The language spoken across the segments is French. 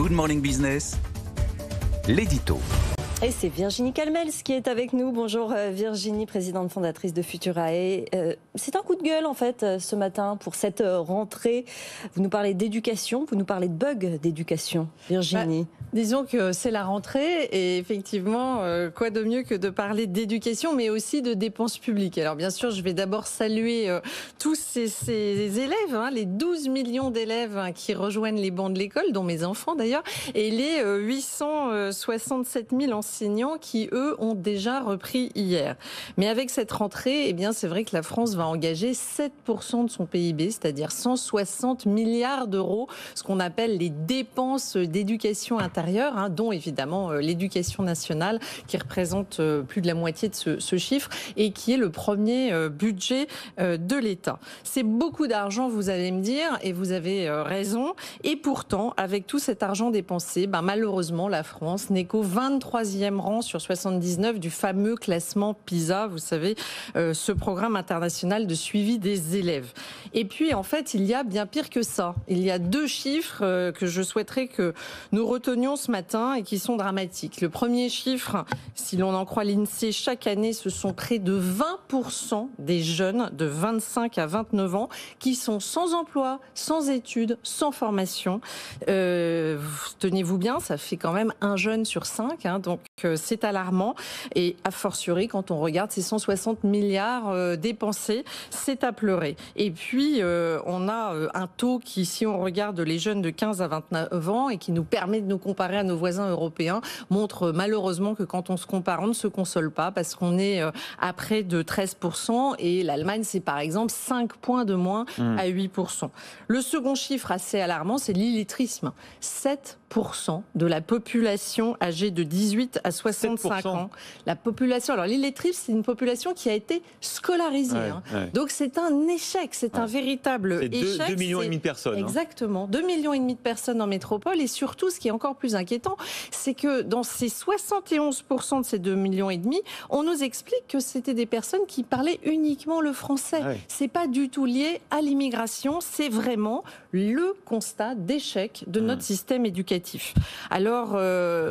Good Morning Business, l'édito. Et c'est Virginie Calmels qui est avec nous. Bonjour Virginie, présidente fondatrice de Futurae. C'est un coup de gueule en fait ce matin pour cette rentrée. Vous nous parlez d'éducation, vous nous parlez de bugs d'éducation, Virginie. Disons que c'est la rentrée et effectivement, quoi de mieux que de parler d'éducation, mais aussi de dépenses publiques. Alors bien sûr, je vais d'abord saluer tous ces élèves, les 12 millions d'élèves qui rejoignent les bancs de l'école, dont mes enfants d'ailleurs, et les 867 000 enseignants qui, eux, ont déjà repris hier. Mais avec cette rentrée, eh bien, c'est vrai que la France va engager 7% de son PIB, c'est-à-dire 160 milliards d'euros, ce qu'on appelle les dépenses d'éducation intérieure, dont évidemment l'éducation nationale, qui représente plus de la moitié de ce chiffre et qui est le premier budget de l'État. C'est beaucoup d'argent, vous allez me dire, et vous avez raison. Et pourtant, avec tout cet argent dépensé, malheureusement, la France n'est qu'au 23e rang sur 79 du fameux classement PISA, vous savez, ce programme international de suivi des élèves. Et puis, en fait, il y a bien pire que ça. Il y a deux chiffres que je souhaiterais que nous retenions ce matin et qui sont dramatiques. Le premier chiffre, si l'on en croit l'INSEE, chaque année, ce sont près de 20% des jeunes de 25 à 29 ans qui sont sans emploi, sans études, sans formation. Tenez-vous bien, ça fait quand même un jeune sur 5, donc c'est alarmant. Et a fortiori, quand on regarde ces 160 milliards dépensés, c'est à pleurer. Et puis, on a un taux qui, si on regarde les jeunes de 15 à 29 ans et qui nous permet de nous comparer à nos voisins européens, montre malheureusement que quand on se compare, on ne se console pas parce qu'on est à près de 13% et l'Allemagne, c'est par exemple 5 points de moins à 8%. Le second chiffre assez alarmant, c'est l'illettrisme. 7% de la population âgée de 18 à 65 ans. La population, alors l'illettrisme, c'est une population qui a été scolarisée. Donc c'est un échec, c'est un véritable échec. 2,5 millions de personnes. Exactement, 2,5 millions de personnes en métropole. Et surtout, ce qui est encore plus inquiétant, c'est que dans ces 71% de ces 2,5 millions, on nous explique que c'était des personnes qui parlaient uniquement le français. C'est pas du tout lié à l'immigration, c'est vraiment le constat d'échec de notre système éducatif. Alors,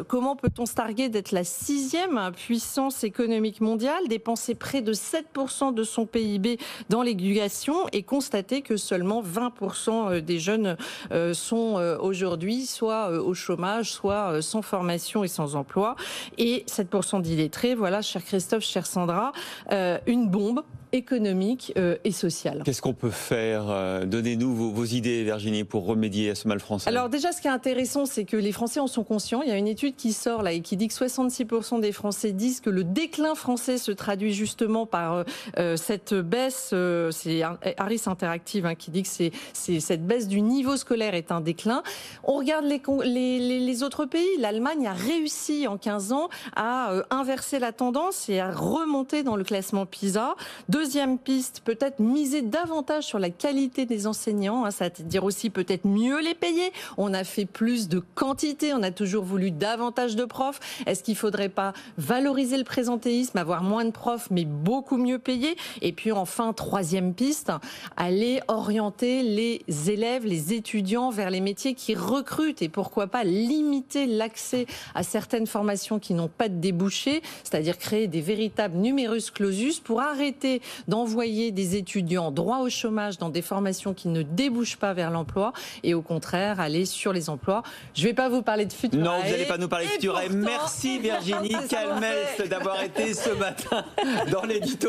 comment peut-on se targuer d'être la 6e puissance économique mondiale, dépenser près de 7% de son PIB dans l'éducation et constater que seulement 20% des jeunes sont aujourd'hui soit au chômage, soit sans formation et sans emploi, et 7% d'illettrés, voilà, cher Christophe, chère Sandra, une bombe économique et sociale. Qu'est-ce qu'on peut faire? Donnez-nous vos idées, Virginie, pour remédier à ce mal français. Alors déjà, ce qui est intéressant, c'est que les Français en sont conscients. Il y a une étude qui sort là et qui dit que 66% des Français disent que le déclin français se traduit justement par cette baisse. C'est Harris Interactive qui dit que c'est cette baisse du niveau scolaire est un déclin. On regarde les autres pays. L'Allemagne a réussi en 15 ans à inverser la tendance et à remonter dans le classement PISA. Deuxième piste, peut-être miser davantage sur la qualité des enseignants, c'est-à-dire aussi peut-être mieux les payer. On a fait plus de quantité, on a toujours voulu davantage de profs. Est-ce qu'il ne faudrait pas valoriser le présentéisme, avoir moins de profs mais beaucoup mieux payés? Et puis enfin, troisième piste, aller orienter les élèves, les étudiants vers les métiers qui recrutent et pourquoi pas limiter l'accès à certaines formations qui n'ont pas de débouchés, c'est-à-dire créer des véritables numerus clausus pour arrêter d'envoyer des étudiants droit au chômage dans des formations qui ne débouchent pas vers l'emploi et au contraire aller sur les emplois. Je ne vais pas vous parler de Futurae. Non, vous n'allez pas nous parler de Futurae. Merci Virginie Calmels d'avoir été ce matin dans l'édito.